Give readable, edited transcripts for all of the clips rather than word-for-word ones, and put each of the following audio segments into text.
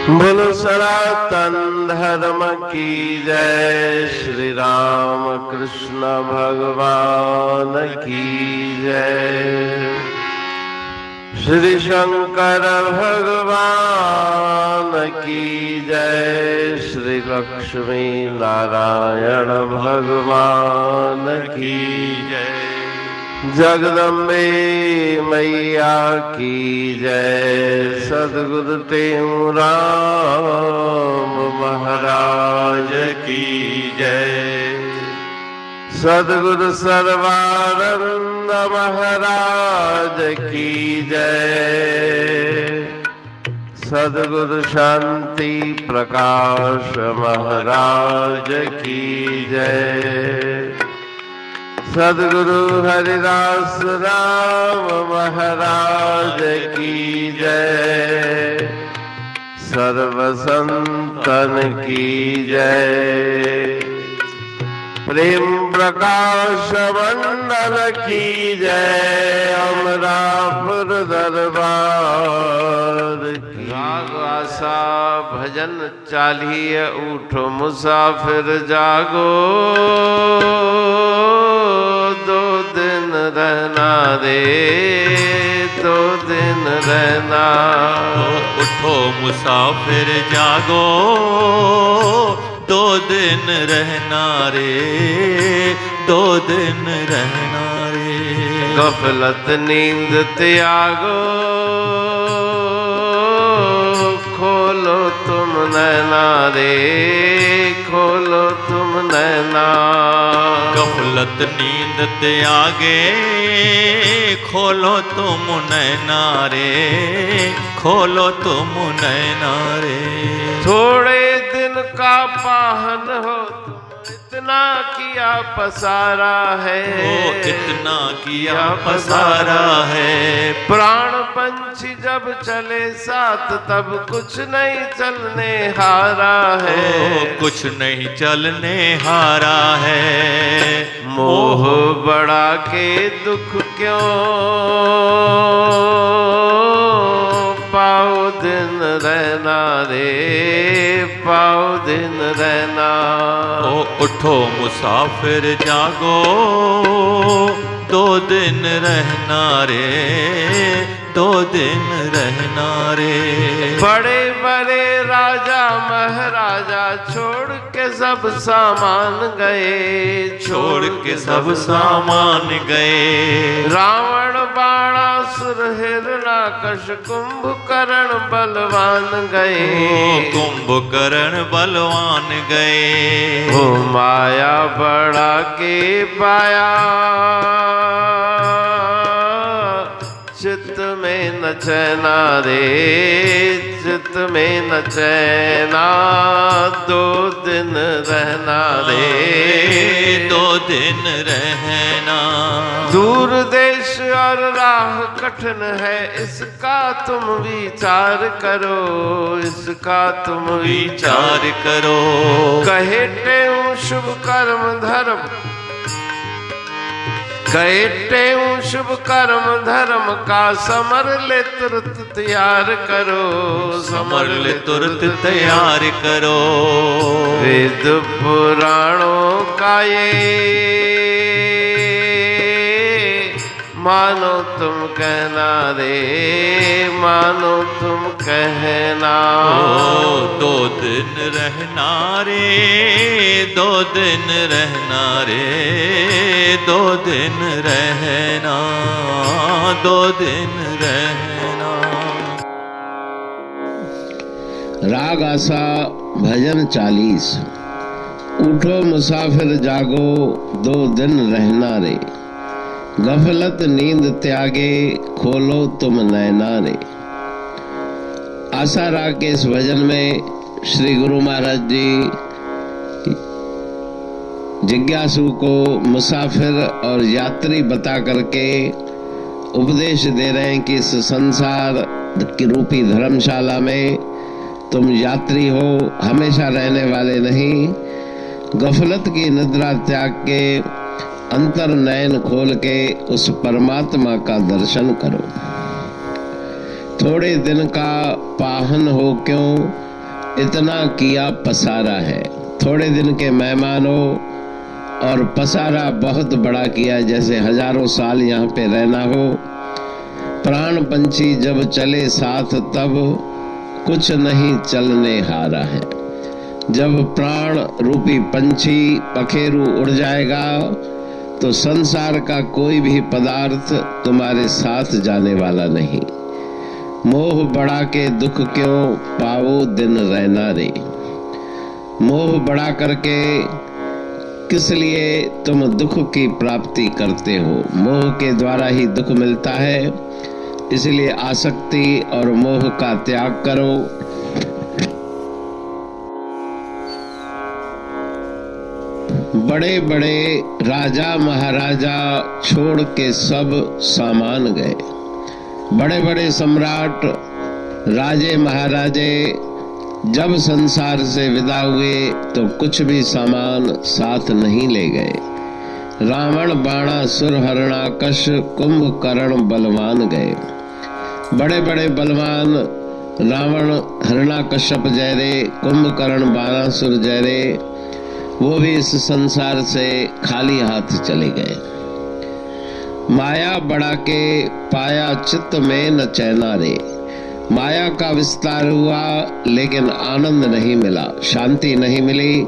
बोलो सनातन धर्म की जय। श्री राम कृष्ण भगवान की जय। श्री शंकर भगवान की जय। श्री लक्ष्मी नारायण भगवान की जय। जगदम्बे मैया की जय। सद्गुरु राम महाराज की जय। सद्गुरु सर्वानंद महाराज की जय। सद्गुरु शांति प्रकाश महाराज की जय। सद्गुरु हरिदास राम महाराज की जय। सर्व संतन की जय। प्रेम प्रकाश मंडल की जय। अमरापुर दरबार राग आशा भजन चालिए। उठो मुसाफिर जागो, दो दिन रहना रे, दो दिन रहना। उठो मुसाफिर जागो, दो दिन रहना रे, दो दिन रहना रे। गफलत नींद त्यागो, खोलो तुम नैना रे, खोलो तुम नैना। गफलत नींद त्यागे, खोलो तुम नैना रे, खोलो तुम नैना रे। थोड़े दिन का पाहन हो, इतना किया पसारा है, इतना किया पसारा है। प्राण पंछी जब चले साथ, तब कुछ नहीं चलने हारा है, कुछ नहीं चलने हारा है। मोह बढ़ा के दुख क्यों, पाओ दिन रहना रे, पाओ दिन रहना। उठो मुसाफिर जागो, दो दिन रहना रे, दो दिन रहना रे। बड़े बड़े राजा महाराजा छोड़ के सब सामान गए, छोड़ के सब सामान गए। रावण बाणासुर हिरणाकश कुंभकर्ण बलवान गए, कुंभकर्ण बलवान गए। वो माया बढ़ा के पाया, चित्त में न चैना रे, चित्त में न चैना। दो दिन रहना रे, दो दिन रहना। दूर देश और राह कठिन है, इसका तुम विचार करो, इसका तुम विचार करो। कहेटे हूँ शुभ कर्म धर्म, कहते हूँ शुभ कर्म धर्म का, समर ले तुरंत तैयार करो, समर ले तुरंत तैयार करो। वेद पुराणों का ये मानो तुम कहना रे, मानो तुम कहना। दो दिन रहना रे, दो दिन रहना रे, दो दिन रहना, दो दिन रहना। राग आशा भजन 40। उठो मुसाफिर जागो, दो दिन रहना रे, गफलत नींद त्यागे, खोलो तुम नैना रे। आशा राग के इस भजन में श्री गुरु महाराज जी जिज्ञासु को मुसाफिर और यात्री बता करके उपदेश दे रहे हैं कि इस संसार की रूपी धर्मशाला में तुम यात्री हो, हमेशा रहने वाले नहीं। गफलत की निद्रा त्याग के अंतर नयन खोल के उस परमात्मा का दर्शन करो। थोड़े दिन का पाहन हो क्यों, इतना किया पसारा है। थोड़े दिन के मेहमान हो और पसारा बहुत बड़ा किया, जैसे हजारों साल यहाँ पे रहना हो। प्राण पंछी जब चले साथ तब कुछ नहीं चलने हारा है। जब प्राण रूपी पंछी पखेरु उड़ जाएगा तो संसार का कोई भी पदार्थ तुम्हारे साथ जाने वाला नहीं। मोह बढ़ा के दुख क्यों पाओ दिन रहना रे। मोह बढ़ा करके किस लिए तुम दुख की प्राप्ति करते हो। मोह के द्वारा ही दुख मिलता है, इसलिए आसक्ति और मोह का त्याग करो। बड़े बड़े राजा महाराजा छोड़ के सब सामान गए। बड़े बड़े सम्राट राजे महाराजे जब संसार से विदा हुए तो कुछ भी सामान साथ नहीं ले गए। रावण बाणासुर हरणाकश कुंभकर्ण बलवान गए। बड़े बड़े बलवान रावण हरणाकश्यप जैरे कुंभकर्ण बाणासुर जैरे वो भी इस संसार से खाली हाथ चले गए। माया बढ़ा के पाया चित्त में न चैना रे। माया का विस्तार हुआ लेकिन आनंद नहीं मिला, शांति नहीं मिली।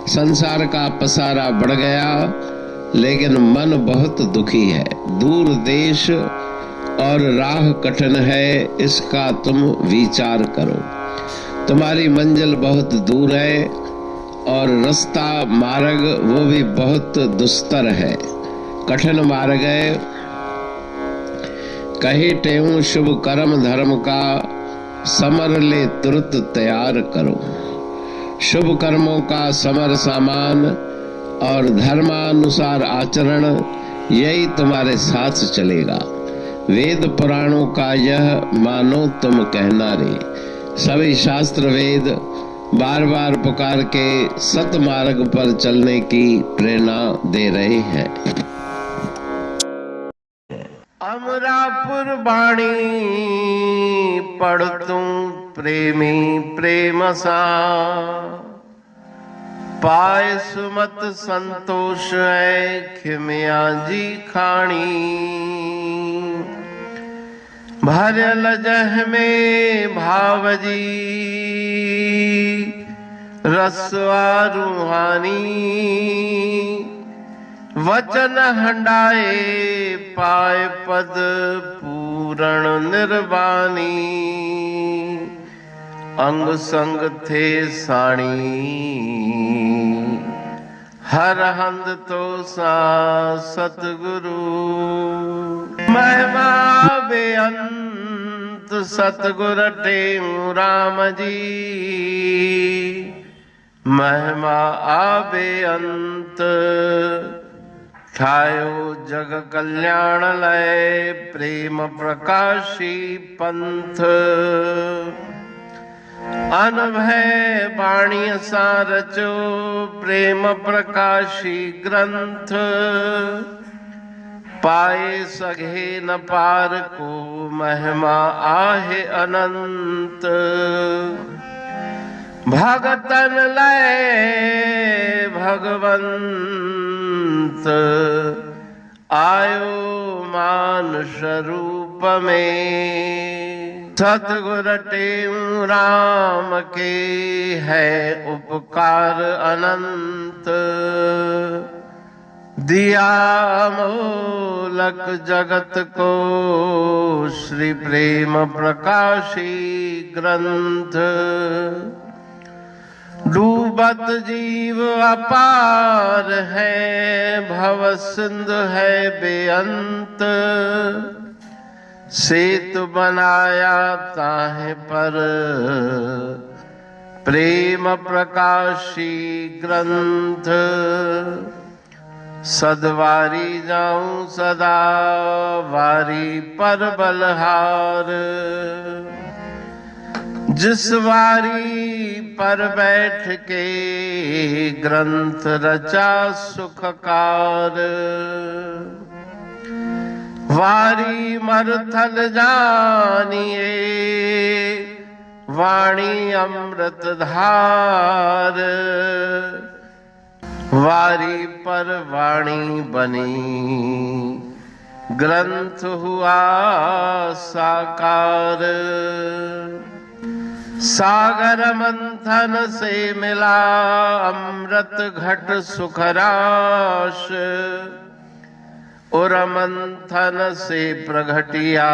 संसार का पसारा बढ़ गया लेकिन मन बहुत दुखी है। दूर देश और राह कठिन है, इसका तुम विचार करो। तुम्हारी मंजिल बहुत दूर है और रास्ता मार्ग वो भी बहुत दुस्तर है, कठिन मार्ग है। कहे टेऊं शुभ कर्म धर्म का समर ले तुरंत तैयार करो। शुभ कर्मों का समर सामान और धर्मानुसार आचरण यही तुम्हारे साथ चलेगा। वेद पुराणों का यह मानो तुम कहना रे। सभी शास्त्र वेद बार बार पुकार के सत मार्ग पर चलने की प्रेरणा दे रहे हैं। अमरापुर बाणी पढ़ तू प्रेमी प्रेम सा। पाए सुमत संतोष है खिमिया जी खाणी। भरल जह में भावजी रसवा रूहानी। वचन हंडाए पाए पद पूरण निर्वाणी। अंग संग थे साणी हर हंद तो सा सतगुरु। महिमा बेअंत सतगुर टेऊ राम जी। महिमा आबे अंत ठायो जग कल्याण लय। प्रेम प्रकाशी पंथ अनभय बाणी सारचो। प्रेम प्रकाशी ग्रंथ पाए सघे न पार को। महिमा आहे अनंत भगतन लय भगवंत। आयो मानुष रूप में। सतगुर टेऊ राम के है उपकार अनंत। दिया मोलक जगत को श्री प्रेम प्रकाशी ग्रंथ। डूबत जीव अपार है भव सिंध है बेअंत। सेतु बनाया ताहे पर प्रेम प्रकाशी ग्रंथ। सदवारी जाऊं सदा वारी पर बलहार। जिस वारी पर बैठ के ग्रंथ रचा सुखकार। वारी मरथल जानिए वाणी अमृत धार, वारी पर वाणी बनी, ग्रंथ हुआ साकार। सागर मंथन से मिला अमृत घट सुखराश, उर मंथन से प्रगटिया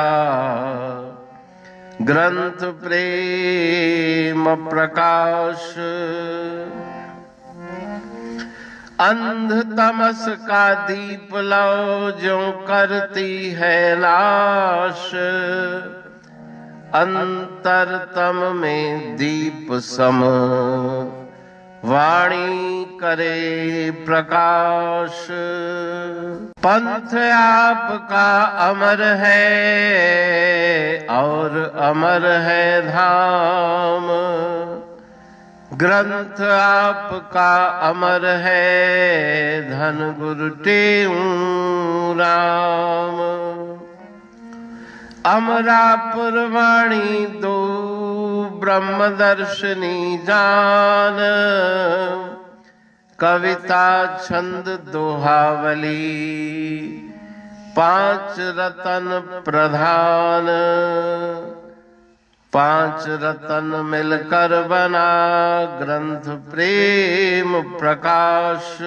ग्रंथ प्रेम प्रकाश। अंध तमस का दीप लो जो करती है नाश, अंतरतम में दीप सम वाणी करे प्रकाश। पंथ आपका अमर है और अमर है धाम, ग्रंथ आपका अमर है धन गुरु टेऊ राम। अमरापुर वाणी दो ब्रह्मदर्शनी जान, कविता छंद दोहावली पांच रतन प्रधान। पांच रतन मिलकर बना ग्रंथ प्रेम प्रकाश।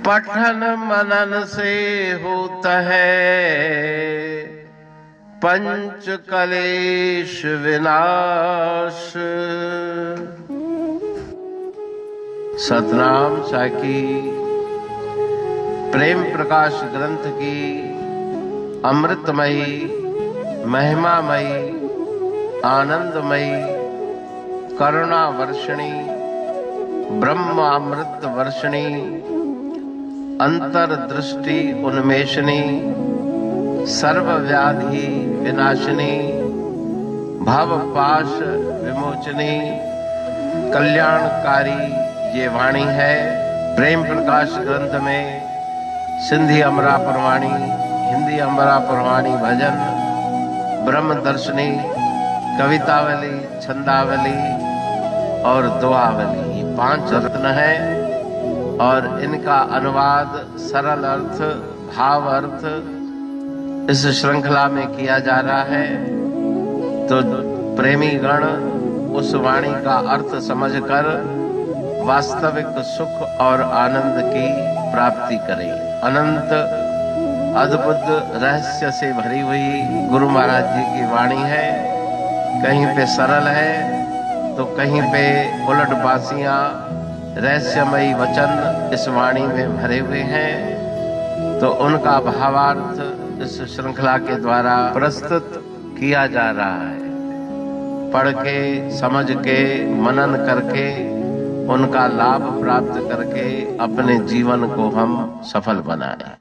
पठन मनन से होता है पंच कलेश विनाश। सतनाम साखी प्रेम प्रकाश ग्रंथ की अमृतमयी महिमामयी आनंदमयी करुणा वर्षिणी ब्रह्म अमृत वर्षिणी अंतर्दृष्टि उन्मेषणी सर्व व्याधि विनाशिनी भव पाश विमोचनी कल्याणकारी ये वाणी है। प्रेम प्रकाश ग्रंथ में सिंधी अमरापुर वाणी, हिंदी अमरापुर वाणी भजन, ब्रह्म दर्शनी, कवितावली, छंदावली और दोहावली ये पांच रत्न है और इनका अनुवाद सरल अर्थ भाव अर्थ इस श्रृंखला में किया जा रहा है। तो प्रेमी गण उस वाणी का अर्थ समझकर वास्तविक सुख और आनंद की प्राप्ति करें। अनंत अद्भुत रहस्य से भरी हुई गुरु महाराज जी की वाणी है। कहीं पे सरल है तो कहीं पे उलट बासियां रहस्यमयी वचन इस वाणी में भरे हुए हैं। तो उनका भावार्थ इस श्रृंखला के द्वारा प्रस्तुत किया जा रहा है। पढ़ के समझ के मनन करके उनका लाभ प्राप्त करके अपने जीवन को हम सफल बनाएं।